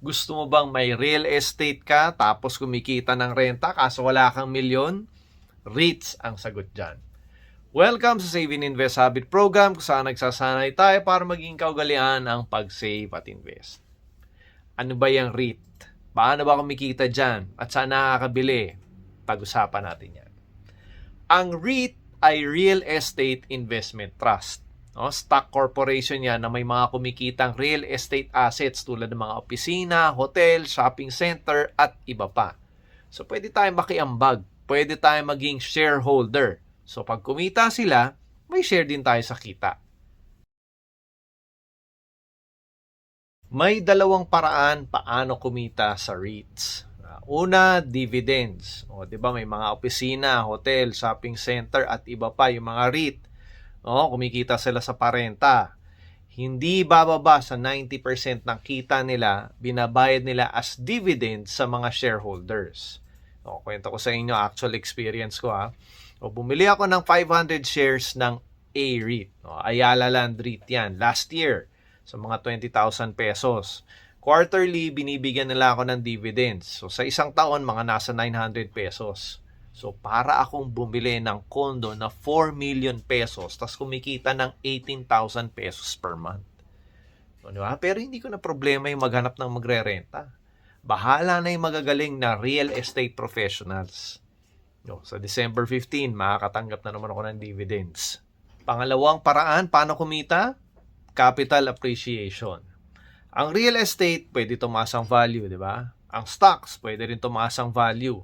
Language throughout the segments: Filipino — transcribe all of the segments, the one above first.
Gusto mo bang may real estate ka tapos kumikita ng renta kaso wala kang milyon? REITs ang sagot dyan. Welcome sa Save and Invest Habit Program kung saan nagsasanay tayo para maging kaugalian ang pag-save at invest. Ano ba yung REIT? Paano ba kumikita dyan? At saan nakakabili? Pag-usapan natin yan. Ang REIT ay Real Estate Investment Trust. No, stock corporation yan na may mga kumikitang real estate assets tulad ng mga opisina, hotel, shopping center at iba pa. So pwede tayong makiambag, pwede tayong maging shareholder. So pag kumita sila, may share din tayo sa kita. May dalawang paraan paano kumita sa REITs. Una, dividends. O, 'di ba may mga opisina, hotel, shopping center at iba pa yung mga REIT. Kumikita sila sa parenta. Hindi bababa sa 90% ng kita nila, binabayad nila as dividend sa mga shareholders. Kwento ko sa inyo, actual experience ko ha. Bumili ako ng 500 shares ng A-REIT. Ayala Land REIT yan. Last year, sa mga 20,000 pesos. Quarterly, binibigyan nila ako ng dividends. So, sa isang taon, mga nasa 900 pesos. So, para akong bumili ng condo na 4 million pesos tapos kumikita ng 18,000 pesos per month. Diba? Pero hindi ko na problema yung maghanap ng magre-renta. Bahala na yung magagaling na real estate professionals. Sa December 15, makakatanggap na naman ako ng dividends. Pangalawang paraan, paano kumita? Capital appreciation. Ang real estate, pwede tumaas ang value, di ba? Ang stocks, pwede rin tumaas ang value.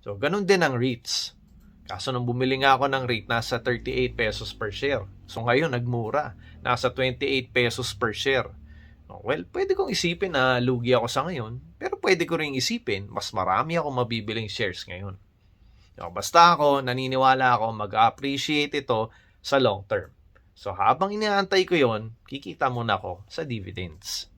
So, ganun din ang REITs. Kaso nung bumili nga ako ng REIT, nasa 38 pesos per share. So, ngayon, nagmura. Nasa 28 pesos per share. Well, pwede kong isipin na lugi ako sa ngayon, pero pwede ko rin isipin, mas marami akong mabibiling shares ngayon. Basta ako, naniniwala ako, mag-appreciate ito sa long term. So, habang inaantay ko yon, kikita muna ako sa dividends.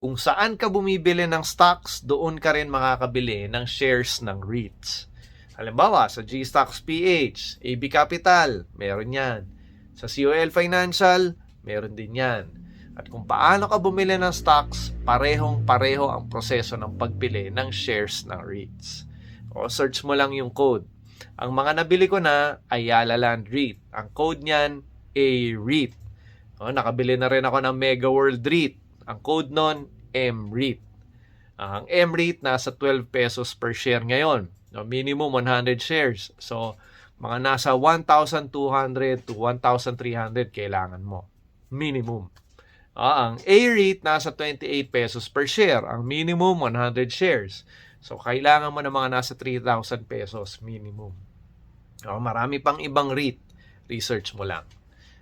Kung saan ka bumibili ng stocks, doon ka rin makakabili ng shares ng REITs. Halimbawa, sa G-Stocks PH, AB Capital, meron yan. Sa COL Financial, meron din yan. At kung paano ka bumili ng stocks, parehong-pareho ang proseso ng pagbili ng shares ng REITs. Search mo lang yung code. Ang mga nabili ko na, Ayala Land REIT. Ang code niyan, A-REIT. Nakabili na rin ako ng Mega World REIT. Ang code nun, M-REIT. Ang M-REIT nasa 12 pesos per share ngayon. Minimum 100 shares. So, mga nasa 1,200 to 1,300 kailangan mo. Minimum. Ang A-REIT nasa 28 pesos per share. Ang minimum 100 shares. So, kailangan mo ng mga nasa 3,000 pesos minimum. Marami pang ibang REIT. Research mo lang.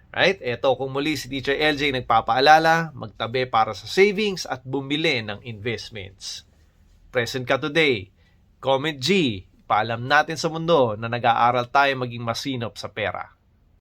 Right? Ito, kung muli si Teacher LJ nagpapaalala, magtabi para sa savings at bumili ng investments. Present ka today. Comment G. Paalam natin sa mundo na nag-aaral tayo maging masinop sa pera.